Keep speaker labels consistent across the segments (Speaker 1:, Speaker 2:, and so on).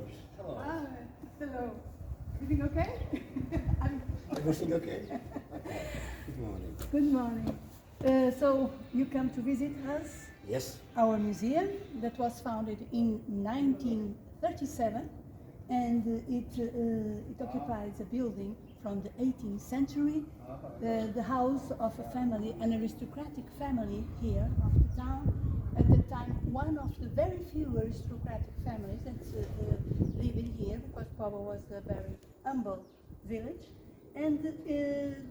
Speaker 1: course. Hello.
Speaker 2: Hi, hello. Everything okay?
Speaker 1: Everything okay? Good morning.
Speaker 2: Good morning. So you come to visit us?
Speaker 1: Yes.
Speaker 2: Our museum that was founded in 1937, and it occupies a building from the 18th century, the house of a family, an aristocratic family here of the town. At the time, one of the very few aristocratic families that's living here, because Póvoa was a very humble village, and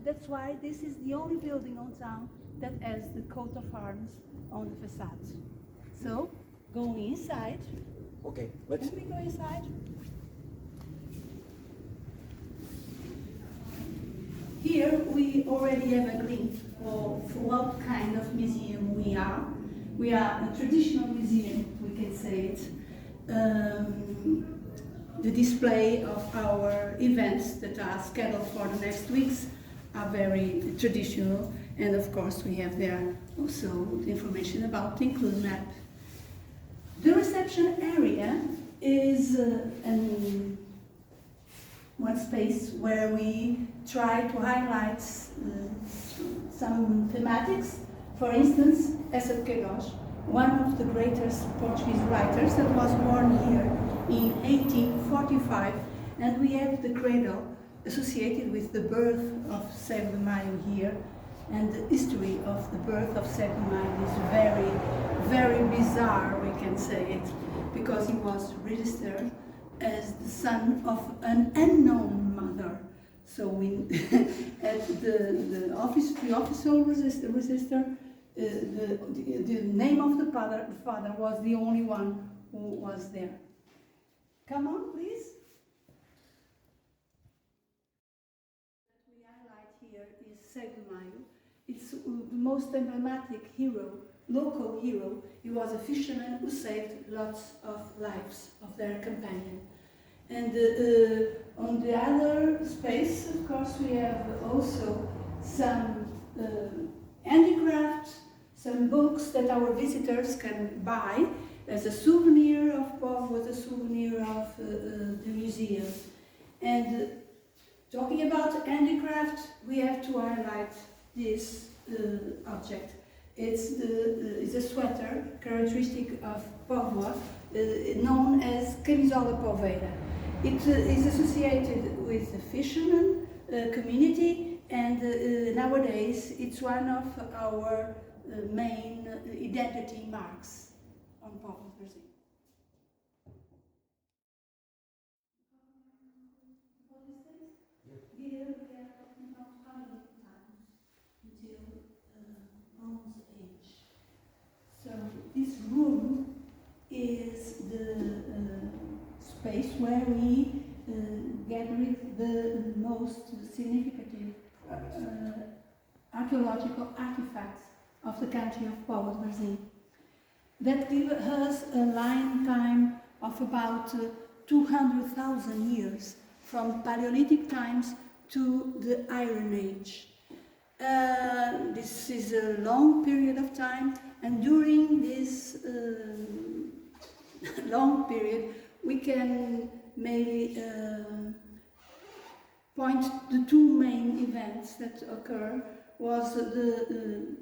Speaker 2: that's why this is the only building on town that has the coat of arms on the facade. So, going inside.
Speaker 1: Okay, let's.
Speaker 2: Can we go inside? Here we already have a glimpse of what kind of museum we are. We are a traditional museum, we can say it. The display of our events that are scheduled for the next weeks are very traditional, and of course we have there also the information about the INCLU.MA.P. The reception area is one space where we try to highlight some thematics. For instance, Cisita Parma, one of the greatest Portuguese writers that was born here in 1845, and we have the cradle associated with the birth of Cego de Maio here, and the history of the birth of Cego de Maio is very, very bizarre, we can say it, because he was registered as the son of an unknown mother. So we, at the official register, the name of the father was the only one who was there. Come on, please. What we highlight here is Cego de Maio. It's the most emblematic hero, local hero. He was a fisherman who saved lots of lives of their companion. And on the other space, of course, we have also some handicrafts, some books that our visitors can buy as a souvenir of Póvoa, as a souvenir of the museum. And talking about handicraft, we have to highlight this object. It's a sweater characteristic of Póvoa, known as camisola poveira. It is associated with the fisherman community, and nowadays it's one of our main identity marks on Povoa de Varzim. Here we are talking about inhabitants until Bronze Age. So this room is the space where we gathered the most significant archaeological artifacts of the country of Povoa de Varzim. That give us a lifetime of about 200,000 years, from Paleolithic times to the Iron Age. This is a long period of time, and during this long period we can maybe point the two main events that occur was the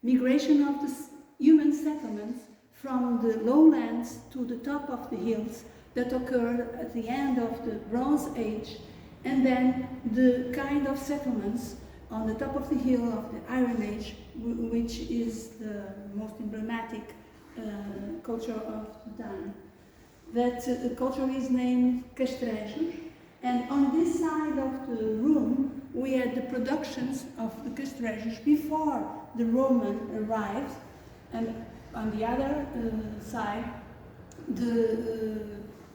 Speaker 2: migration of the human settlements from the lowlands to the top of the hills that occurred at the end of the Bronze Age, and then the kind of settlements on the top of the hill of the Iron Age, which is the most emblematic culture of the time. That culture is named castrejos, and on this side of the room we had the productions of the castrejos before the Roman arrived, and on the other side the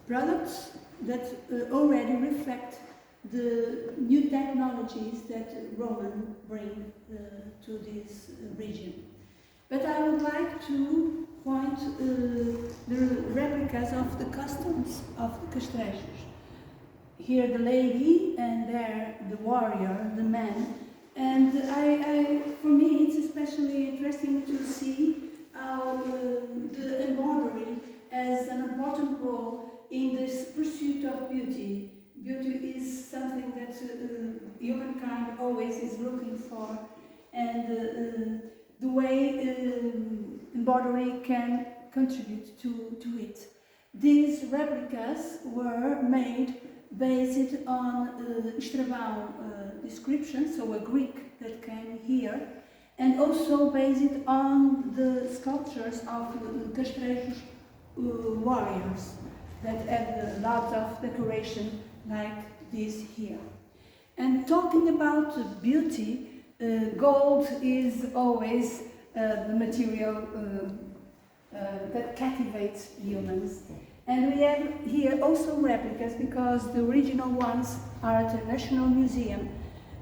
Speaker 2: products that already reflect the new technologies that Roman bring to this region. But I would like to point the replicas of the costumes of the castrejos. Here the lady, and there the warrior, the man. And for me it's especially interesting to see how the embroidery has an important role in this pursuit humankind always is looking for, and the way embroidery can contribute to it. These replicas were made based on Estrabão description, so a Greek that came here, and also based on the sculptures of Castrejos warriors that had lots of decoration like this here. And talking about beauty, gold is always the material that captivates humans. And we have here also replicas, because the original ones are at the National Museum,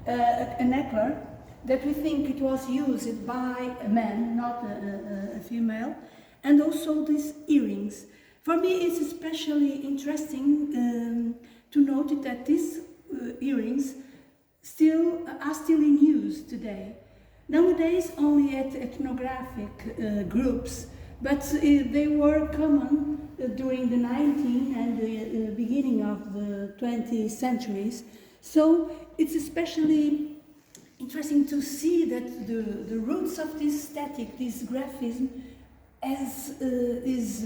Speaker 2: a necklace that we think it was used by a man, not a female, and also these earrings. For me, it's especially interesting to note that these earrings are still in use today. Nowadays, only at ethnographic groups, but they were common during the 19th and the beginning of the 20th centuries. So it's especially interesting to see that the roots of this static, this graphism, has its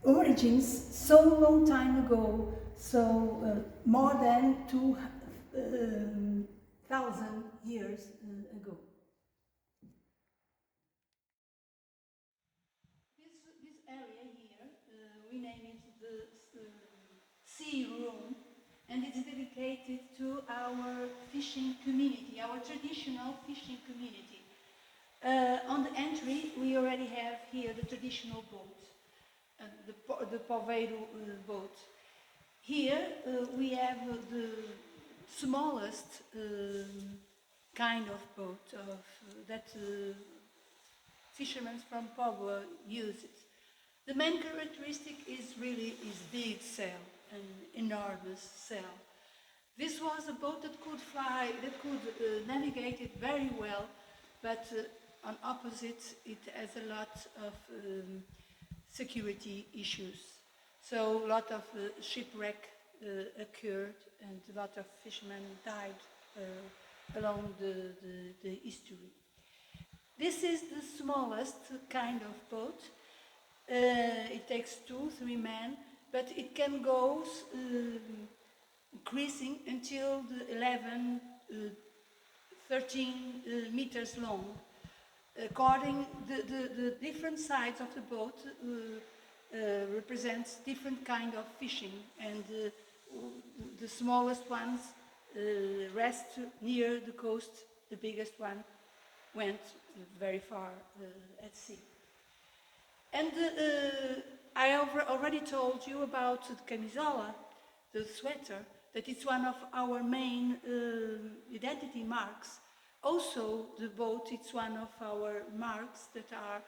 Speaker 2: origins so long time ago, so more than 2,000 years ago. This area here, we name it the sea room, and it's dedicated to our fishing community, our traditional fishing community. On the entry, we already have here the traditional boat, the Poveiro boat. Here we have the smallest kind of boat that fishermen from Póvoa use. The main characteristic is really his big sail, an enormous sail. This was a boat that could fly, that could navigate it very well, but on opposite, it has a lot of security issues. So a lot of shipwreck occurred, and a lot of fishermen died along the history. This is the smallest kind of boat. It takes 2-3 men, but it can go increasing until the 11, 13 meters long. According the different sides of the boat represents different kind of fishing, and the smallest ones rest near the coast. The biggest one went very far at sea. And I already told you about the camisola, the sweater, that it's one of our main identity marks. Also, the boat, it's one of our marks that are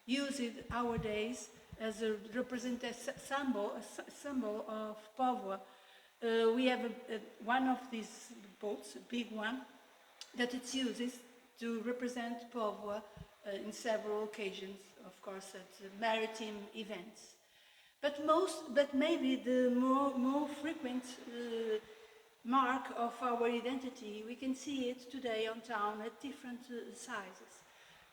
Speaker 2: used nowadays as a symbol of Póvoa. We have one of these boats, a big one, that it uses to represent Póvoa in several occasions, of course, at maritime events. But maybe the more frequent mark of our identity, we can see it today on town at different sizes.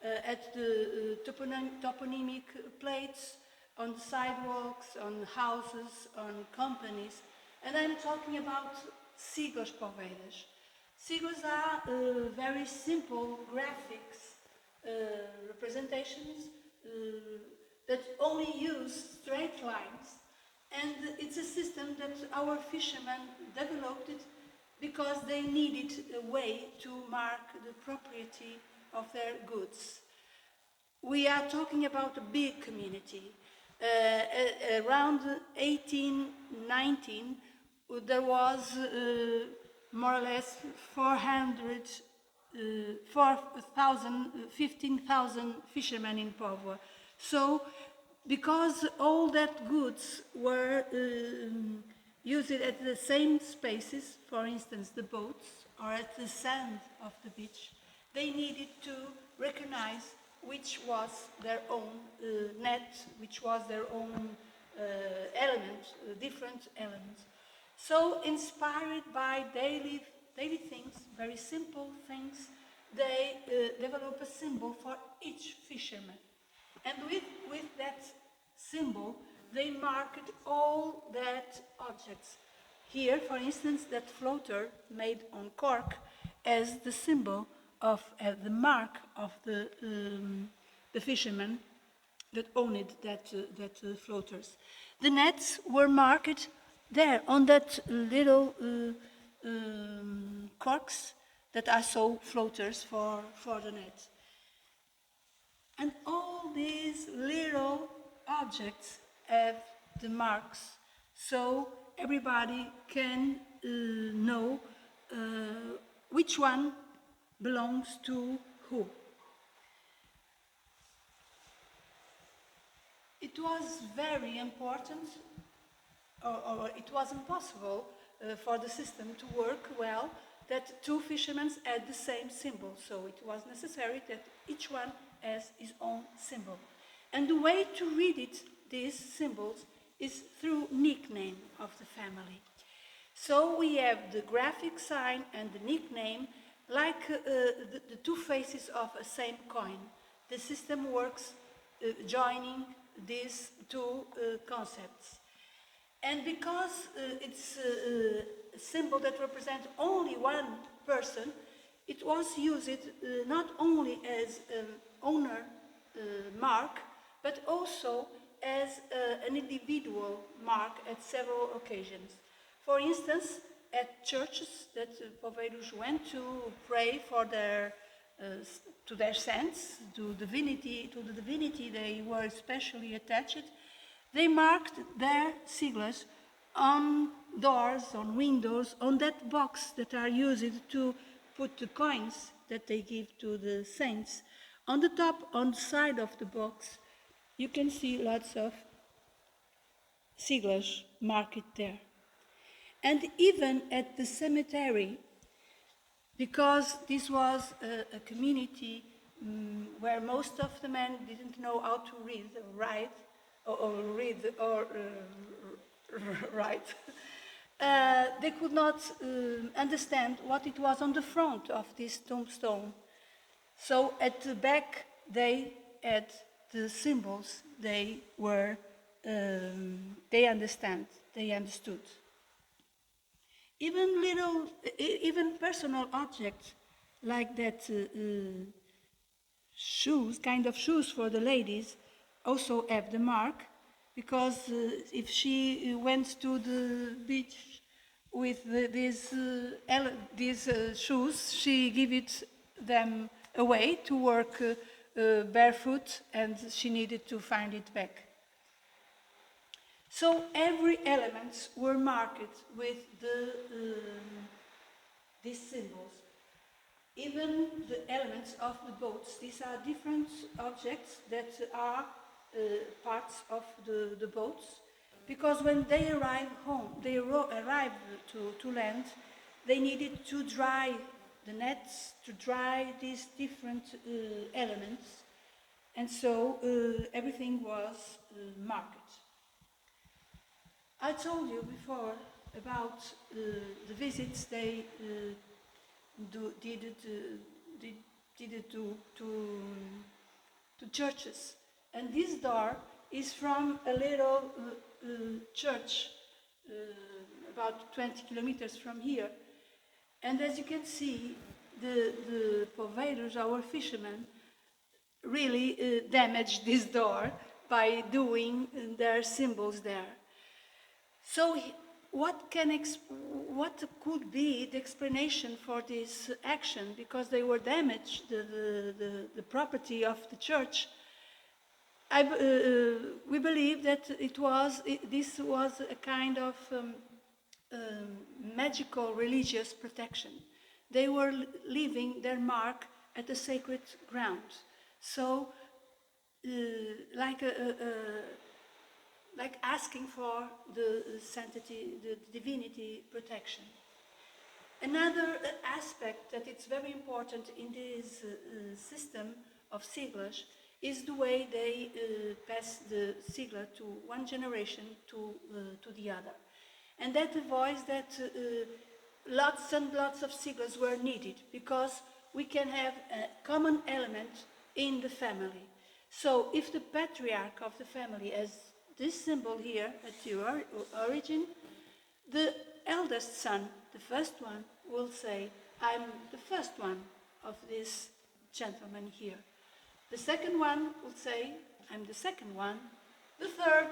Speaker 2: At the toponymic plates, on the sidewalks, on houses, on companies. And I'm talking about siglas poveiras. Siglas are very simple graphics representations that only use straight lines, and it's a system that our fishermen developed it because they needed a way to mark the propriety of their goods. We are talking about a big community. Around 1819 there was more or less 15,000 fishermen in Póvoa. So, because all that goods were used at the same spaces, for instance the boats, or at the sand of the beach, they needed to recognize which was their own net, which was their own element, different elements. So inspired by daily things, very simple things, they develop a symbol for each fisherman. And with that symbol, they marked all that objects. Here, for instance, that floater made on cork as the symbol of the mark of the fisherman that owned that floaters. The nets were marked there on that little corks that are so floaters for the net. And all these little objects have the marks, so everybody can know which one belongs to who. It was very important, or it was impossible for the system to work well that two fishermen had the same symbol. So it was necessary that each one has his own symbol. And the way to read it, these symbols, is through nickname of the family. So we have the graphic sign and the nickname like the two faces of a same coin. The system works joining these two concepts. And because it's a symbol that represents only one person, it was used not only as an owner mark, but also as an individual mark at several occasions. For instance, at churches that Poveiros went to pray for to their saints, to the divinity they were especially attached, they marked their sigils on doors, on windows, on that box that are used to put the coins that they give to the saints. On the top, on the side of the box, you can see lots of sigils marked there. And even at the cemetery, because this was a community where most of the men didn't know how to read or write, write. They could not understand what it was on the front of this tombstone. So at the back they had the symbols they understood. Even personal objects like that shoes, kind of shoes for the ladies, also have the mark, because if she went to the beach with these shoes, she gave them away to work barefoot, and she needed to find it back. So every element were marked with these symbols. Even the elements of the boats, these are different objects that are parts of the boats, because when they arrived home, they arrived to land, they needed to dry the nets, to dry these different elements, and so everything was marked. I told you before about the visits they did to churches. And this door is from a little church about 20 kilometers from here. And as you can see, the Poveiros, our fishermen, really damaged this door by doing their symbols there. So what could be the explanation for this action? Because they were damaged, the property of the church. We believe that this was a kind of magical religious protection. They were leaving their mark at the sacred ground. So, like asking for the sanctity, the divinity protection. Another aspect that it's very important in this system of sigils is the way they pass the sigil to one generation to the other. And that avoids that lots and lots of sigils were needed, because we can have a common element in the family. So if the patriarch of the family has this symbol here at your origin, the eldest son, the first one, will say, I'm the first one of this gentleman here. The second one will say, I'm the second one. The third,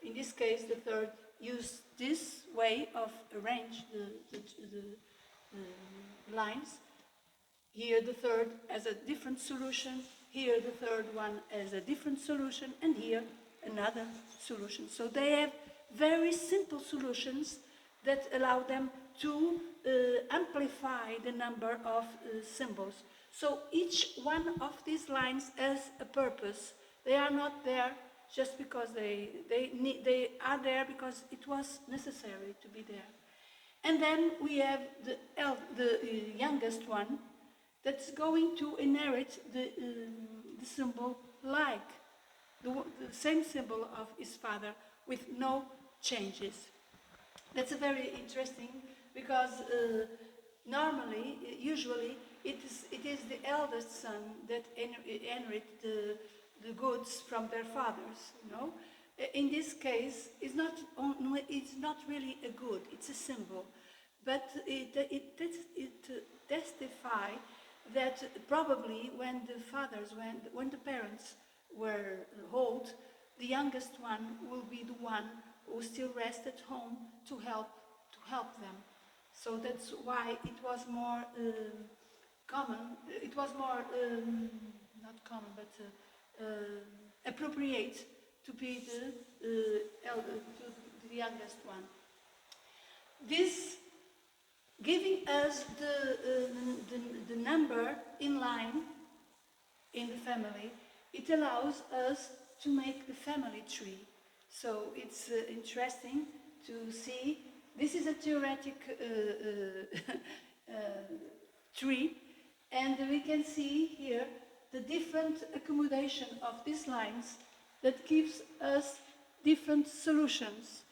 Speaker 2: in this case, the third used this way of arrange the lines. Here the third has a different solution, here the third one has a different solution, and here another solution. So they have very simple solutions that allow them to amplify the number of symbols. So each one of these lines has a purpose. They are not there just because they are there because it was necessary to be there. And then we have the youngest one that's going to inherit the symbol like the same symbol of his father with no changes. That's very interesting because normally, usually, it is the eldest son that inherit the goods from their fathers. You know, in this case, it's not really a good; it's a symbol, but it testifies that probably when the parents were old, the youngest one will be the one who still rests at home to help them. So that's why it was more common. It was more not common, but appropriate to be the youngest one. This giving us the number in line in the family, it allows us to make the family tree. So it's interesting to see. This is a theoretic tree, and we can see here the different accommodation of these lines that gives us different solutions.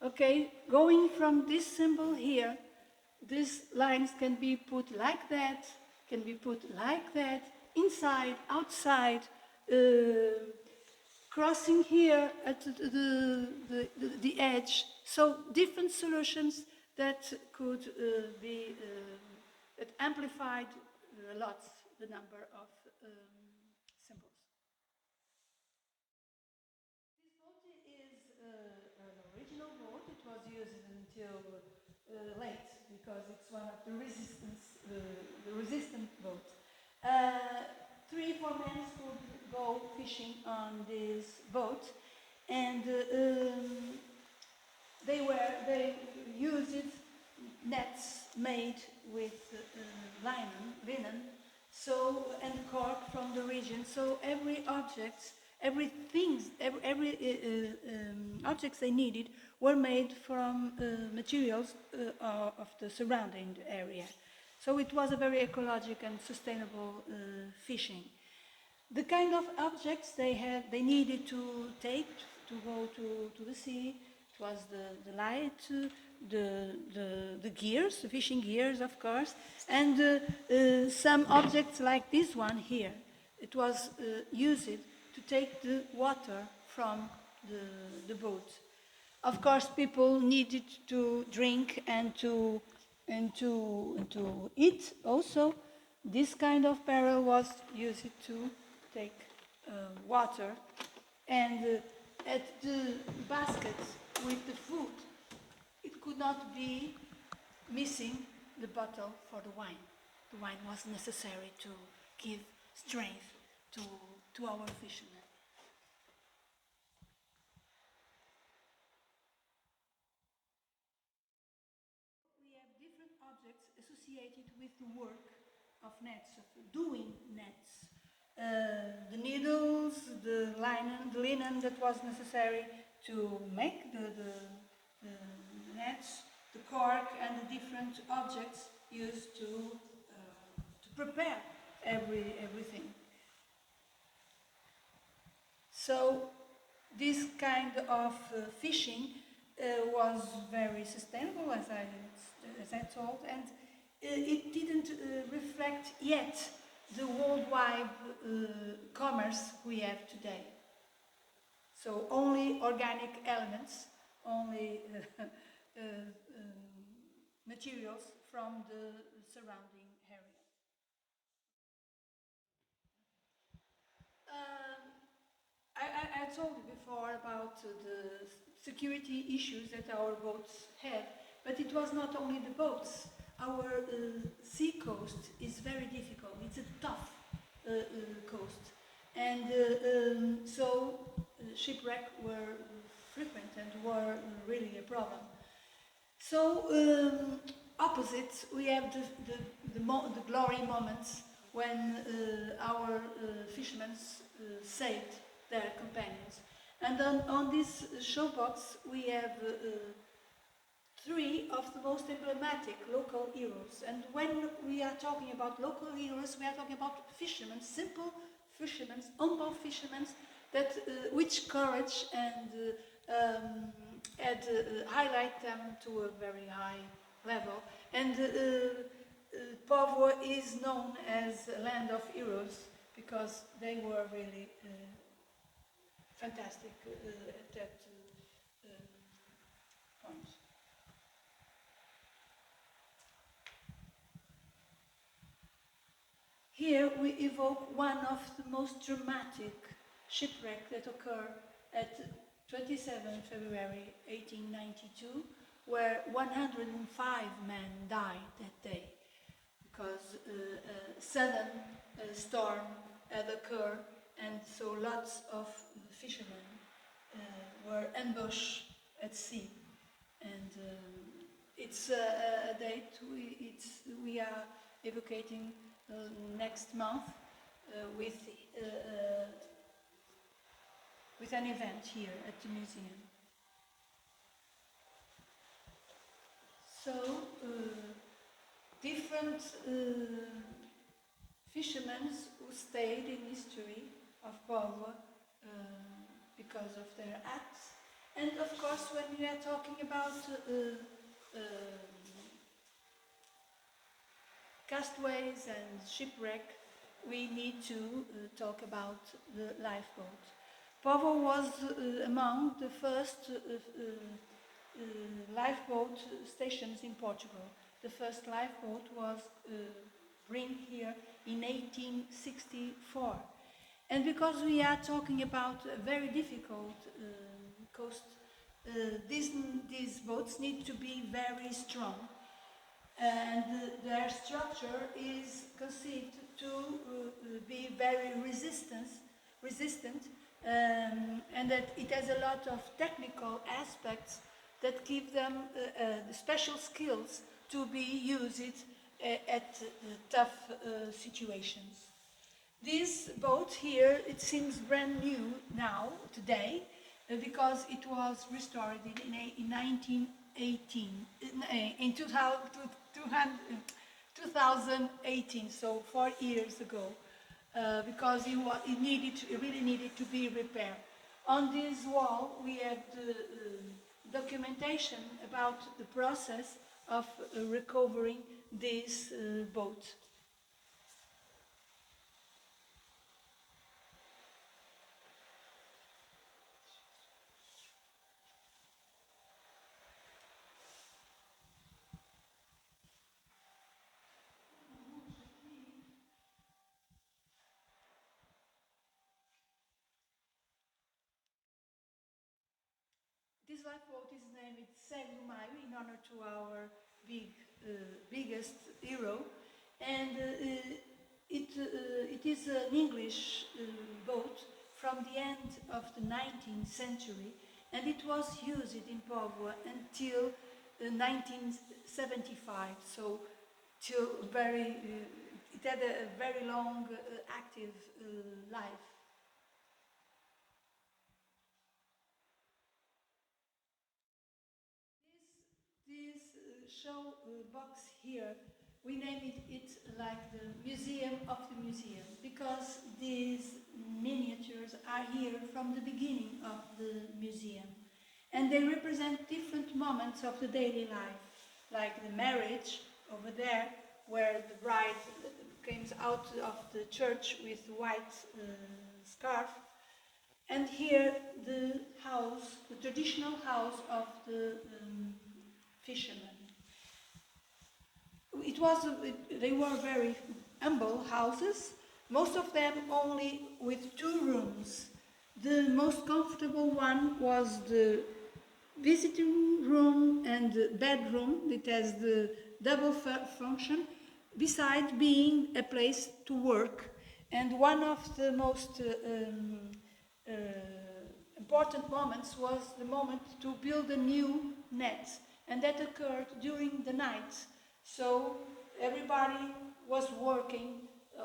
Speaker 2: Okay, going from this symbol here, these lines can be put like that, can be put like that, inside, outside, crossing here at the edge. So different solutions that could be that amplified a lot the number of symbols. This boat is an original boat. It was used until late because it's one of the resistant boats. 3-4 men could go fishing on this boat, and they used nets made with linen, so, and cork from the region. So every objects they needed were made from materials of the surrounding area. So it was a very ecological and sustainable fishing. The kind of objects they needed to take to go to the sea, it was the light, the gears, the fishing gears, of course, and some objects like this one here. It was used to take the water from the boat. Of course, people needed to drink and to eat also. This kind of barrel was used to take water, and at the basket with the food, it could not be missing the bottle for the wine. The wine was necessary to give strength to our fishermen. We have different objects associated with the work of nets, of doing nets. The needles, the linen that was necessary to make the nets, the cork, and the different objects used to prepare everything. So this kind of fishing was very sustainable, as I told, and it didn't reflect yet the worldwide commerce we have today. So only organic elements, only materials from the surrounding area. I told you before about the security issues that our boats had, but it was not only the boats. Our sea coast is very difficult. It's a tough coast, and so shipwreck were frequent and were really a problem. So opposite, we have the glory moments when our fishermen saved their companions. And on this showbox we have three of the most emblematic local heroes. And when we are talking about local heroes, we are talking about fishermen, simple fishermen, humble fishermen, that which courage and had highlight them to a very high level. And Póvoa is known as a land of heroes because they were really fantastic at that point. Here we evoke one of the most dramatic shipwrecks that occurred at 27 February 1892, where 105 men died that day because a sudden storm had occurred, and so lots of fishermen were ambushed at sea. And it's a date we are evocating next month with an event here at the museum. So different fishermen who stayed in history of Póvoa because of their acts. And of course, when we are talking about castaways and shipwreck, we need to talk about the lifeboat. Póvoa was among the first lifeboat stations in Portugal. The first lifeboat was bring here in 1864. And because we are talking about a very difficult coast, these boats need to be very strong. And their structure is conceived to be very resistant, and that it has a lot of technical aspects that give them special skills to be used at tough situations. This boat here, it seems brand new now, today, because it was restored in 1918, in 2018, so 4 years ago, because it really needed to be repaired. On this wall, we have the documentation about the process of recovering this boat. This lifeboat is named Museu in honor to our biggest hero, and it is an English boat from the end of the 19th century, and it was used in Povoa until 1975. So, till it had a very long active life. This show box here, we named it like the Museum of the Museum, because these miniatures are here from the beginning of the museum. And they represent different moments of the daily life, like the marriage over there, where the bride comes out of the church with white scarf, and here the house, the traditional house of the fishermen. They were very humble houses, most of them only with 2 rooms. The most comfortable one was the visiting room and the bedroom. It has the double function, besides being a place to work. And one of the most important moments was the moment to build a new net, and that occurred during the night. So everybody was working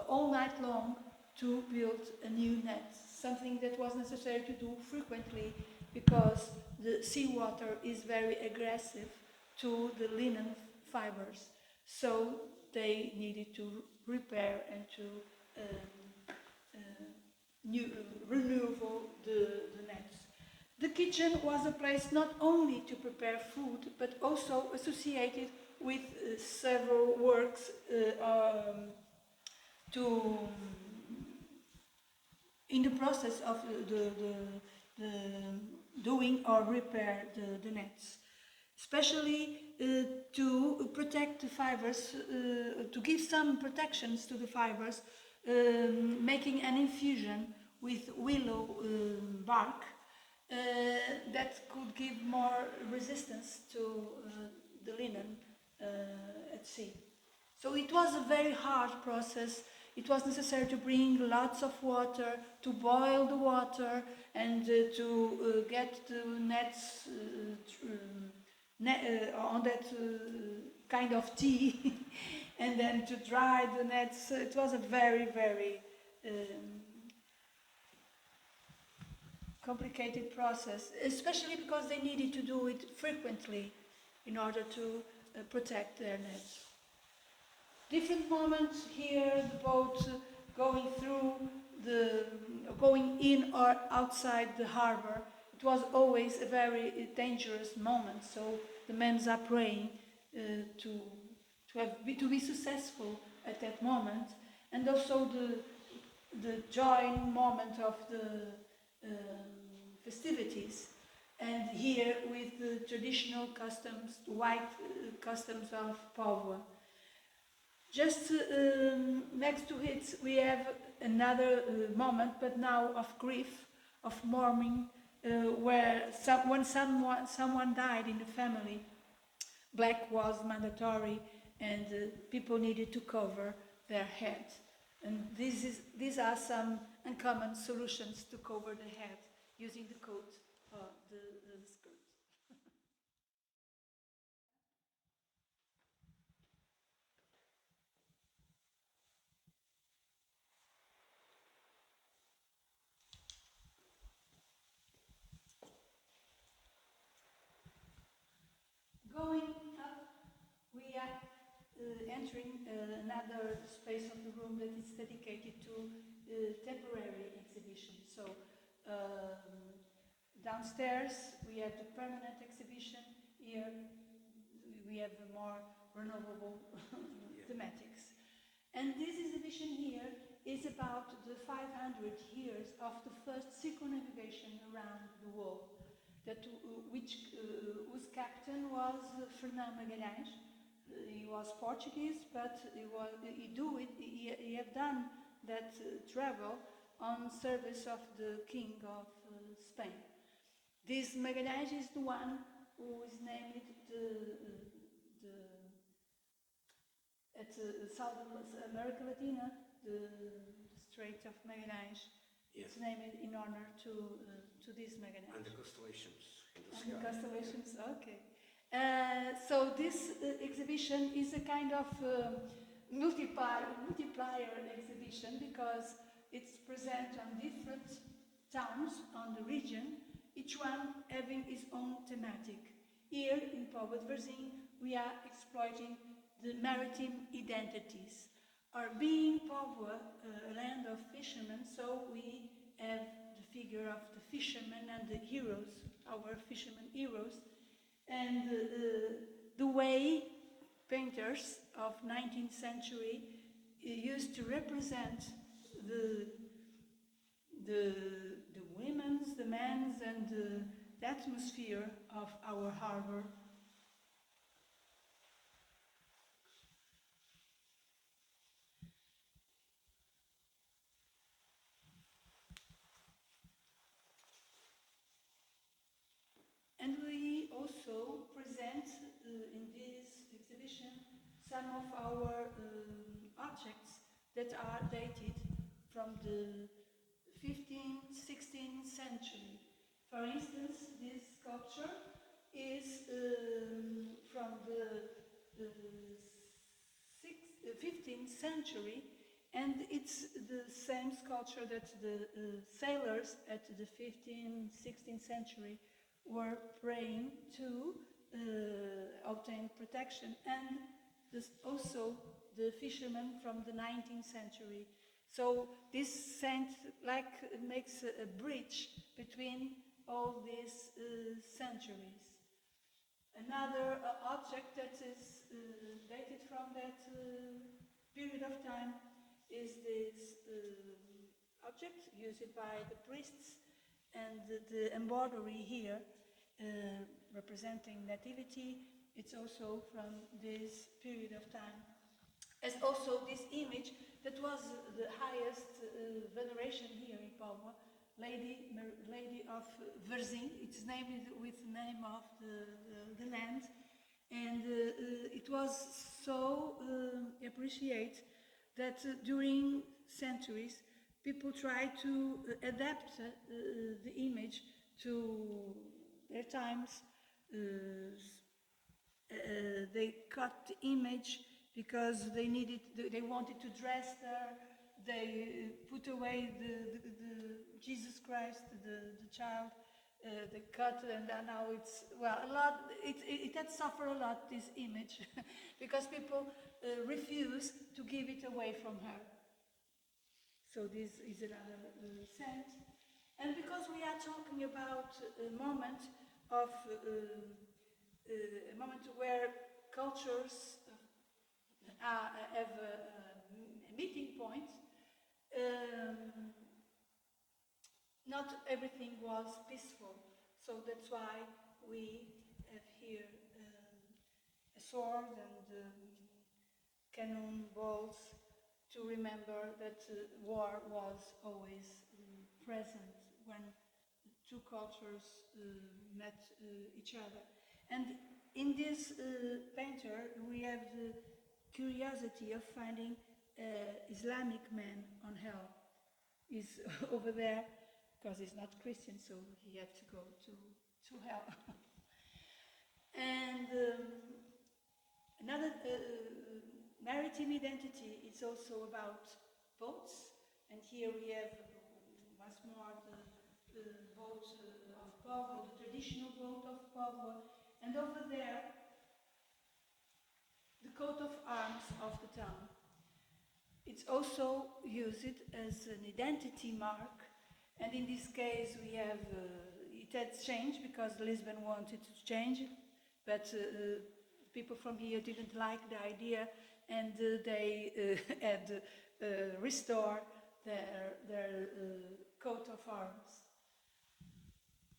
Speaker 2: all night long to build a new net, something that was necessary to do frequently because the seawater is very aggressive to the linen fibers. So they needed to repair and to renew the nets. The kitchen was a place not only to prepare food, but also associated with several works in the process of the doing or repair the nets, especially to protect the fibers, to give some protections to the fibers, making an infusion with willow bark that could give more resistance to the linen at sea. So it was a very hard process. It was necessary to bring lots of water, to boil the water, and to get the nets on that kind of tea, and then to dry the nets. It was a very, very complicated process, especially because they needed to do it frequently in order to protect their nets. Different moments here, the boat going in or outside the harbor. It was always a very dangerous moment, so the men are praying to be successful at that moment, and also the joying moment of the festivities. And here with the traditional customs, white customs of Póvoa. Just next to it, we have another moment, but now of grief, of mourning, where when someone died in the family, black was mandatory, and people needed to cover their head. And these are some uncommon solutions to cover the head using the coat or the skirt. Going up, we are entering another space of the room that is dedicated to temporary exhibition. So downstairs we have the permanent exhibition. Here we have the more renewable thematics. And this exhibition here is about the 500 years of the first circumnavigation around the world, whose captain was Fernão Magalhães. He was Portuguese, but he had done that travel on service of the King of Spain. This Magalhães is the one who is named at South America Latina, the Strait of Magalhães.
Speaker 1: Yes.
Speaker 2: It's named in honor to this Magalhães.
Speaker 1: And the constellations in the sky.
Speaker 2: And the constellations, okay. So this exhibition is a kind of multiplier exhibition, because it's present on different towns on the region, each one having its own thematic. Here in Povoa de Varzim, we are exploiting the maritime identities. Our being Povoa, a land of fishermen, so we have the figure of the fishermen and the heroes, our fishermen heroes, And the way painters of 19th century used to represent the women's, the men's, and the atmosphere of our harbor. And we also present in this exhibition some of our objects that are dated from the 15th, 16th century. For instance, this sculpture is from the 15th century, and it's the same sculpture that the sailors at the 15th, 16th century were praying to obtain protection, and also the fishermen from the 19th century. So this saint makes a bridge between all these centuries. Another object that is dated from that period of time is this object used by the priests, and the embroidery here representing nativity. It's also from this period of time. As also this image that was the highest veneration here in Póvoa, Lady of Varzim. It's named with the name of the land, and it was so appreciated that during centuries people tried to adapt the image to their times. They cut the image because they wanted to dress there. They put away the Jesus Christ, the child. They cut, and now it's, well, a lot. It had suffered a lot, this image, because people refuse to give it away from her. So this is another saint. And because we are talking about a moment of a moment where cultures have a meeting point, not everything was peaceful. So that's why we have here a sword and cannon balls to remember that war was always present when two cultures met each other. And in this painter we have the curiosity of finding Islamic man on hell. He's over there because he's not Christian, so he had to go to hell. And another maritime identity is also about boats, and here we have once more the boat of Póvoa, the traditional boat of Póvoa, and over there the coat of arms of the town. It's also used as an identity mark, and in this case we have, it had changed because Lisbon wanted to change it, but people from here didn't like the idea, and they had restored their coat of arms.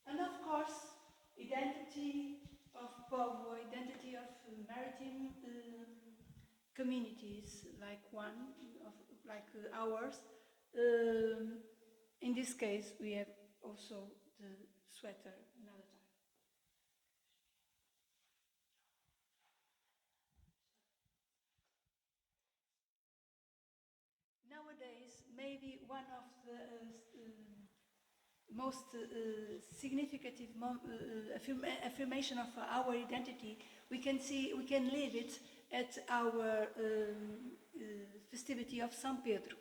Speaker 2: And of course, identity of Povoa, identity of maritime communities like ours. In this case, we have also the sweater another time. Nowadays, maybe one of the most significant affirmation of our identity, we can live it at our festivity of São Pedro.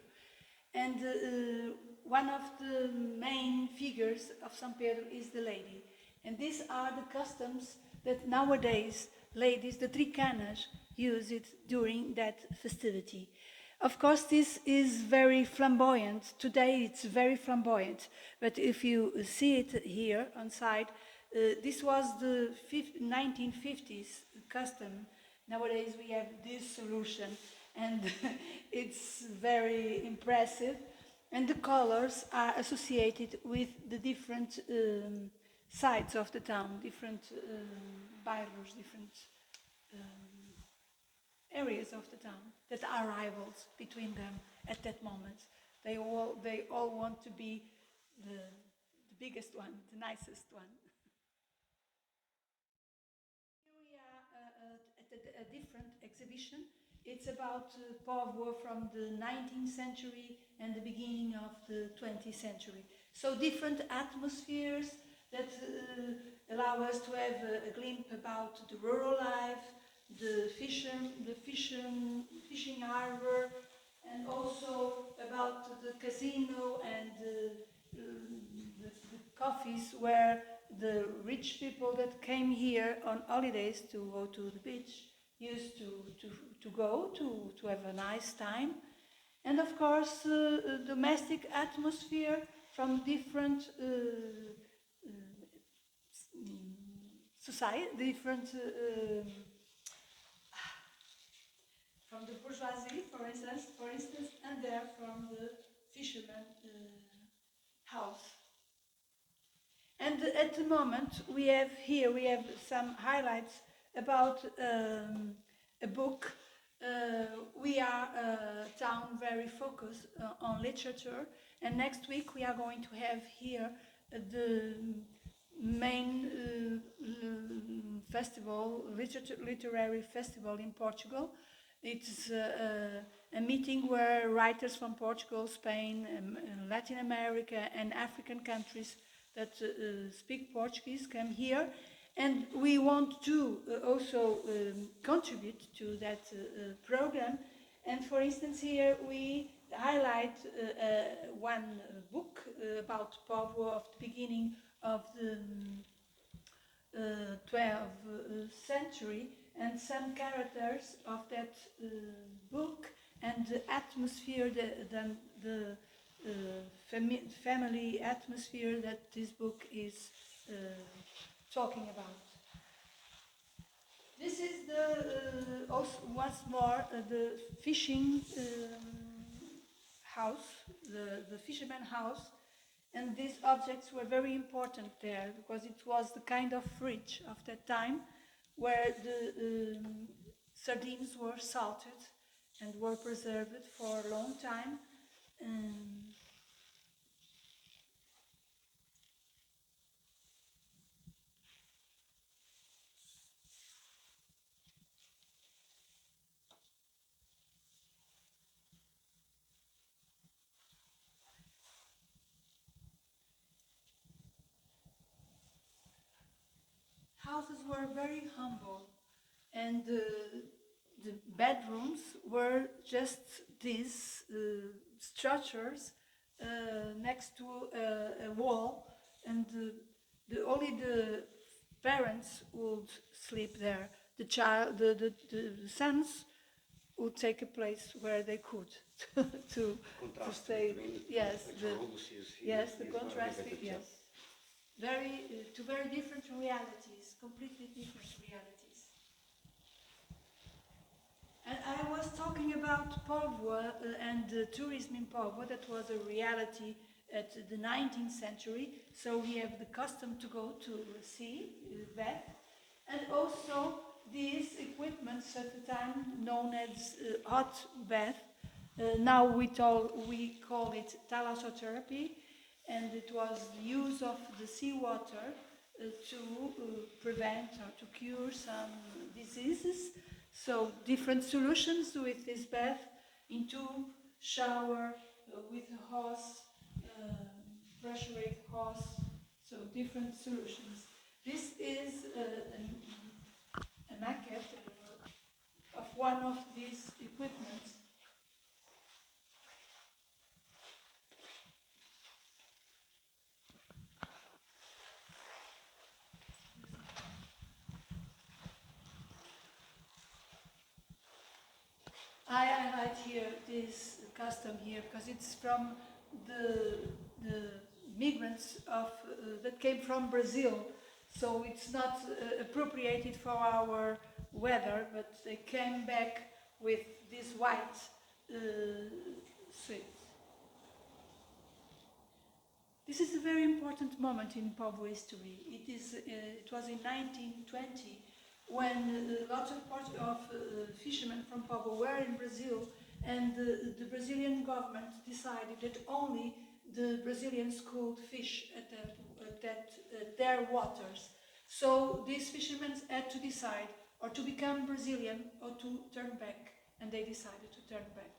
Speaker 2: And one of the main figures of São Pedro is the lady. And these are the customs that nowadays ladies, the tricanas, use it during that festivity. Of course, this is very flamboyant. Today it's very flamboyant. But if you see it here on site, This was the 1950s custom. Nowadays we have this solution, and it's very impressive. And the colors are associated with the different sides of the town, different bylaws, different areas of the town that are rivals between them at that moment. They all want to be the biggest one, the nicest one. Here we are at a different exhibition. It's about Povoa from the 19th century and the beginning of the 20th century. So different atmospheres that allow us to have a glimpse about the rural life, the fishing harbor, and also about the casino and the coffees where the rich people that came here on holidays to go to the beach used to go to have a nice time. And of course, domestic atmosphere from different society, different from the bourgeoisie, for instance, and there from the fisherman house. And at the moment, we have some highlights about a book. We are a town very focused on literature, and next week we are going to have here the main festival, literary festival in Portugal. It's a meeting where writers from Portugal, Spain, Latin America and African countries that speak Portuguese come here, and we want to also contribute to that program. And for instance, here we highlight one book about Povoa of the beginning of the 12th century, and some characters of that book and the atmosphere, the family atmosphere that this book is talking about. This is the also once more the fishing house, the fisherman house, and these objects were very important there because it was the kind of fridge of that time where the sardines were salted and were preserved for a long time. Houses were very humble, and the bedrooms were just these structures next to a wall, and only the parents would sleep there. The sons would take a place where they could to stay. Yes, the contrast. Yes, two very different realities, completely different realities. And I was talking about Póvoa and tourism in Póvoa. That was a reality at the 19th century. So we have the custom to go to see that. And also these equipments at the time known as hot bath. Now we call it thalassotherapy, and it was the use of the seawater to prevent or to cure some diseases. So different solutions with this bath, into shower with a hose, pressure-rate hose, so different solutions. This is a maquette of one of these equipments. I highlight here this custom here because it's from the migrants that came from Brazil. so it's not appropriated for our weather, but they came back with this white suit. This is a very important moment in Povoa history. It was in 1920 when lots of fishermen from Povoa were in Brazil, and the Brazilian government decided that only the Brazilians could fish at their waters. So these fishermen had to decide or to become Brazilian or to turn back, and they decided to turn back.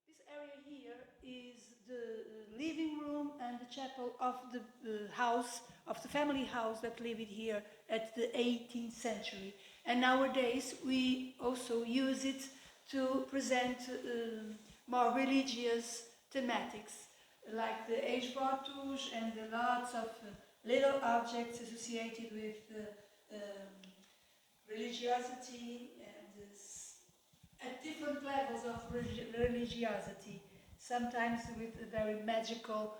Speaker 2: This area here is the living room and the chapel of the house, of the family house that lived here at the 18th century. And nowadays we also use it to present more religious thematics, like the eixbotus and the lots of little objects associated with religiosity and at different levels of religiosity, sometimes with a very magical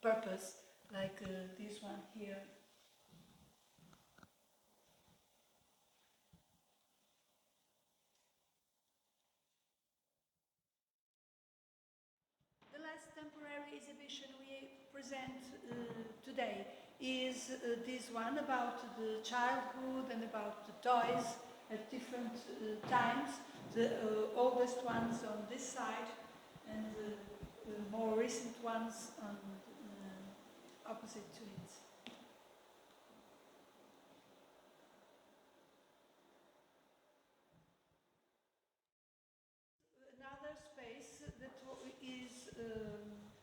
Speaker 2: purpose, like this one here. The last temporary exhibition we present today is this one about the childhood and about the toys at different times. The oldest ones on this side and the more recent ones on opposite to it. Another space that is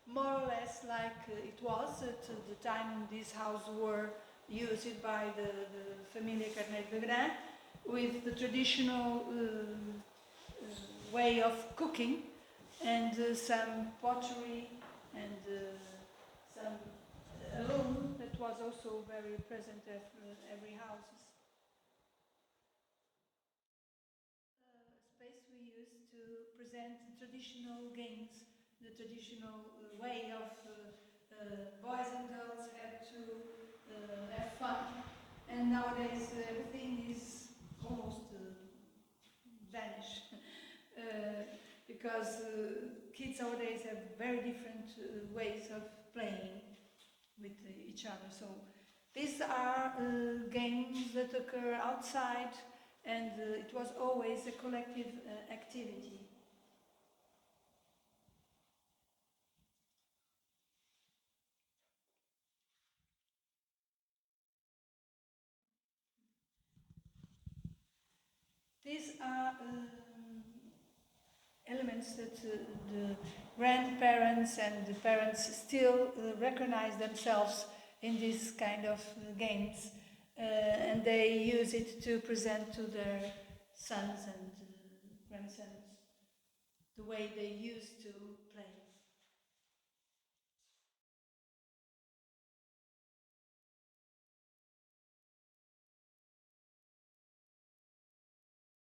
Speaker 2: more or less like it was at the time this house were used by the Família Carneiro de Gran, with the traditional way of cooking and some pottery and some room that was also very present at every house. Space we used to present traditional games, the traditional way of boys and girls had to have fun, and nowadays everything is almost vanished because kids nowadays have very different ways of playing with each other. So these are games that occur outside, and it was always a collective activity. These are elements that the grandparents and the parents still recognize themselves in this kind of games, and they use it to present to their sons and grandsons the way they used to play.